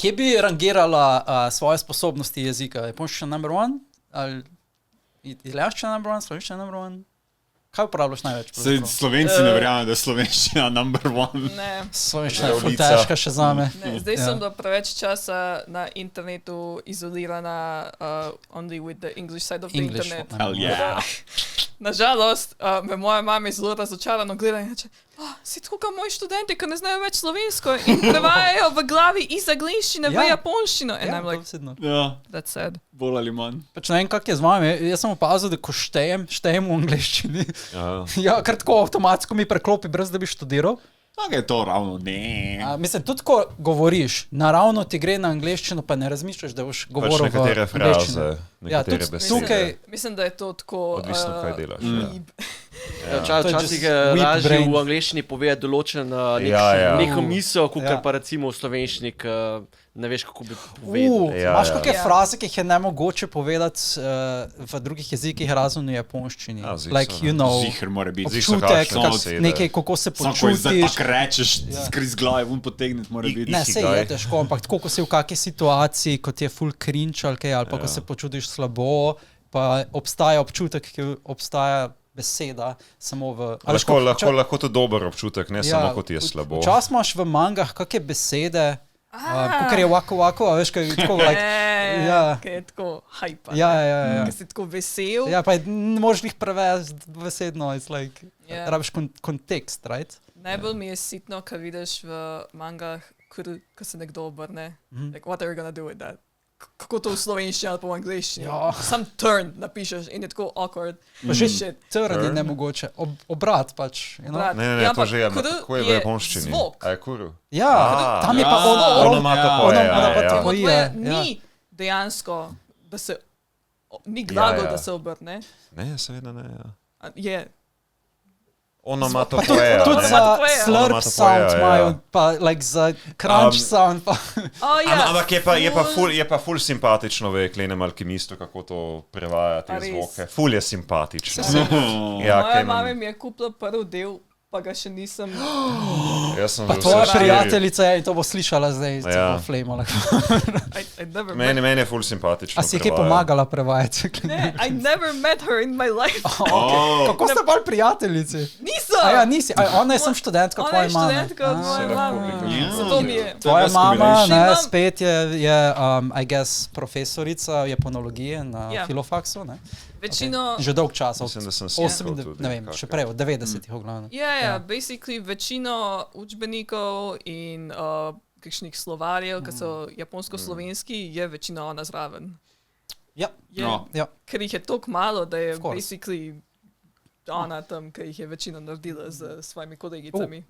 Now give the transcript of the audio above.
Kje bi rangirala svoje sposobnosti jezika? Japonščina number one? Ali italijanščina number one? Slovenščina number one? Kaj uporabljaš največ? Slovenci ne verjame, da je slovenščina number one. Ne. Slovenščina je ful težka še zame. Ne, zdaj sem bila preveč časa na internetu izolirana only with the English side of the internet. Hell yeah. Nažalost, me moja mama je zelo razočarano gleda in reče, si tako kao moji študenti, ki ne znajo več slovensko in prevajajo v glavi iz angleščine v japonščino. And I'm like, that's sad. Bolj ali manj. Pač ne vem, kak je z vami. Jaz sem opazil, da ko štejem v angleščini. Ja, kar tako avtomatsko mi preklopi, brez da bi študiral. Tako je to ravno, ne. Mislim, tudi ko govoriš, naravno ti gre na angleščino, pa ne razmišljaš, da boš govoril v nekatere angleščini. fraze, nekatere besede. Tukaj, Mislim, da je to tako... Odvisno, kaj delaš. Včasih lažje v angleščini povedati določen neko misel, kakor pa recimo v slovenščini, ne veš, kako bi povedal. Imaš kakšne fraze, ki jih je nemogoče povedati v drugih jezikih, razen v japonščini? Like, you know, Ziher mora biti. občutek, nekaj, kako se Samo ko počutiš. tako rečeš, skriz glave, potegniti mora biti. Ne, sej je težko, ampak tako, ko si v kakej situaciji, kot je full cringe ali kaj, ali pa ko se počutiš slabo, pa obstaja občutek, ki obstaja beseda samo v... Lahko to dober občutek, ne samo kot je slabo. Včasih imaš v mangah kakšne besede, kakor je wako, a veš, kaj je tako, like... Kaj je tako hajpa. Ja. Kaj si tako vesel. Ja, pa ne možeš jih prevesti besedno, it's like, rabiš kontekst, right? Najbolj mi je sitno, kad vidiš v mangah, ko se nekdo obrne. Like, what are you gonna do with that? Kako to v slovenščini ali pa v angleščini? Sam turn napišeš in je tako awkward. Že turn je nemogoče. Obrat pač. Ne, to že je. Kako je v japonščini? Zvok. A je kuru? Ja, tam je pa onomatopoeja. Ni dejansko, da se... Ni glagol, da se obrne. Ne, seveda ne. Je... Onomatopoeja. Tudi za slurp sound imajo, pa like za crunch sound. Ampak je pa ful simpatično v Jeklenem alkimistu, kako to prevaja te zvoke. Ful je simpatično. Moja mama mi je kupila prvi del, pa ga še nisem... Pa tvoja prijateljica je in to bo slišala zdaj, se bo flamala. Meni je ful simpatično. A si je kaj pomagala prevajati? Ne, I never met her in my life. Kako ste bolj prijateljici? Nisem! Ja, nisi. Ona je sem študentka tvoje mame. Ona je študentka od moje mame. Zato mi je. Tvoja mama, spet je, I guess, profesorica japonologije na Filofaksu, ne? Večino... Že dolg čas, mislim, da sem slikal tudi. Ne vem, še prej, od 90-ih v glavnem. Ja, basically večino učbenikov in kakšnih slovarjev, ki so japonsko-slovenski, je večino ona zraven. Ja. Ker jih je toliko malo, da je basically ona tam, ki jih je večino naredila z svojimi kolegicami.